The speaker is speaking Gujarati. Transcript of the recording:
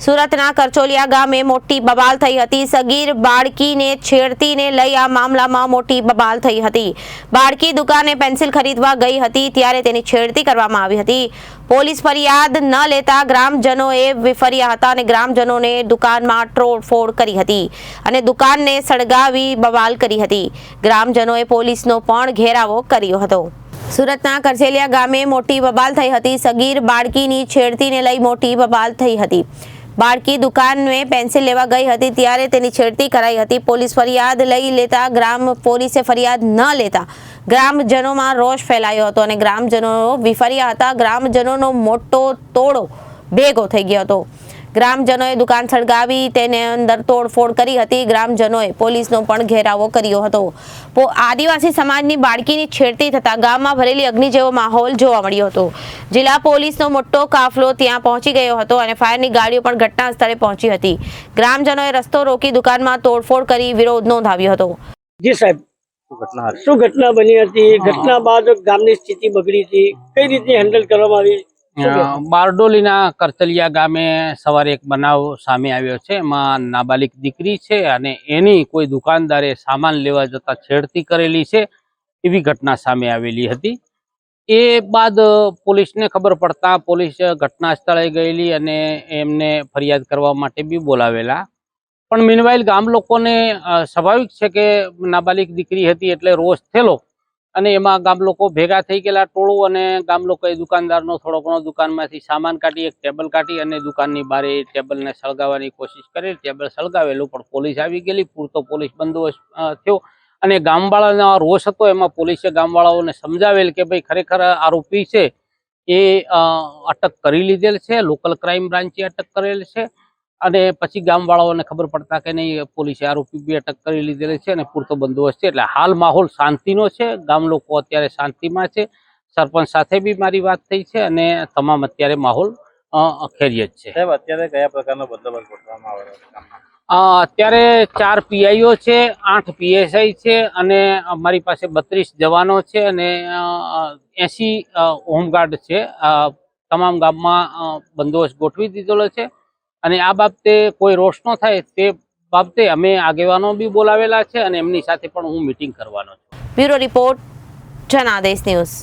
સુરતના કરચોલિયા ગામે મોટી બબાલ થઈ હતી। સગીર બાળકીને છેડતીને લઈ આ મામલામાં મોટી બબાલ થઈ હતી। બાળકી દુકાને પેન્સિલ ખરીદવા ગઈ હતી ત્યારે તેની છેડતી કરવામાં આવી હતી। પોલીસ ફરિયાદ ન લેતા ગ્રામજનોએ વિફર્યા હતા અને ગ્રામજનોને દુકાનમાં તોડફોડ કરી હતી અને દુકાનને સળગાવી બબાલ કરી હતી। ગ્રામજનોએ પોલીસનો પણ ઘેરાવો કર્યો હતો। સુરતના કરચેલિયા ગામે મોટી બબાલ થઈ હતી। સગીર બાળકીની છેડતીને લઈ મોટી બબાલ થઈ હતી। બાળકી દુકાને પેન્સિલ લેવા ગઈ હતી ત્યારે તેની છેડતી કરાઈ હતી। પોલીસ ફરિયાદ લઈ લેતા પોલીસે ફરિયાદ ન લેતા ગ્રામજનોમાં રોષ ફેલાયો હતો અને ગ્રામજનો વિફર્યા હતા। ગ્રામજનોનો મોટો તોડો ભેગો થઈ ગયો હતો। ગ્રામજનોએ દુકાન સળગાવી તેને અંદર તોડફોડ કરી હતી। ગ્રામજનોએ પોલીસનો પણ ઘેરાવો કર્યો હતો। આદિવાસી સમાજની બાળકીની છેડતી થતા ગામમાં ભરેલી અગ્નિ જેવો માહોલ જોવા મળ્યો હતો। જિલ્લા પોલીસનો મોટો કાફલો ત્યાં પહોંચી ગયો હતો અને ફાયરની ગાડીઓ પણ ઘટના સ્થળે પહોંચી હતી। ગ્રામજનોએ રસ્તો રોકી દુકાનમાં તોડફોડ કરી વિરોધ નોંધાવ્યો હતો। જી સાહેબ, શું ઘટના બની હતી? ઘટના બાદ ગામની સ્થિતિ બગડી હતી, કઈ રીતે હેન્ડલ કરવામાં આવી? બારડોલીના કરચલિયા ગામે સવારે એક બનાવ સામે આવ્યો છે। એમાં નાબાલિક દીકરી છે અને એની કોઈ દુકાનદારે સામાન લેવા જતા છેડતી કરેલી છે એવી ઘટના સામે આવેલી હતી। એ બાદ પોલીસને ખબર પડતા પોલીસ ઘટના સ્થળે ગયેલી અને એમને ફરિયાદ કરવા માટે બી બોલાવેલા। પણ મીનવાઇલ ગામ લોકોને સ્વાભાવિક છે કે નાબાલિક દીકરી હતી એટલે રોષ થયેલો અને એમાં ગામ લોકો ભેગા થઈ ગયેલા ટોળું અને ગામ લોકોએ દુકાનદારનો થોડો ઘણો દુકાનમાંથી સામાન કાઢી એક ટેબલ કાઢી અને દુકાનની બારે ટેબલને સળગાવવાની કોશિશ કરી। ટેબલ સળગાવેલું પણ પોલીસ આવી ગયેલી, પૂરતો પોલીસ બંદોબસ્ત થયો અને ગામવાળાનો રોષ હતો એમાં પોલીસે ગામવાળાઓને સમજાવેલ કે ભાઈ ખરેખર આરોપી છે એ અટક કરી લીધેલ છે, લોકલ ક્રાઇમ બ્રાન્ચે અટક કરેલ છે અને પછી ગામવાળાઓને ખબર પડતા કે નહીં પોલીસે આરોપી બી અટક કરી લીધેલ છે અને પૂરતો બંદોબસ્ત છે। એટલે હાલ માહોલ શાંતિનો છે। ગામ લોકો અત્યારે શાંતિમાં છે। સરપંચ સાથે બી મારી વાત થઈ છે અને તમામ અત્યારે માહોલ ખૈરિયત છે। સાહેબ, અત્યારે કયા પ્રકારનો બંદોબસ્ત ગોઠવવામાં આવ્યો છે? અત્યારે 4 પીઆઈઓ છે, 8 પીએસઆઈ છે અને અમારી પાસે 32 જવાનો છે અને 80 હોમગાર્ડ છે। તમામ ગામમાં બંદોબસ્ત ગોઠવી દીધેલો છે અને આ બાબતે કોઈ રોષ ન થાય તે બાબતે અમે આગેવાનો બી બોલાવેલા છે અને એમની સાથે પણ હું મીટિંગ કરવાનો છું। Bureau report, Janadesh news.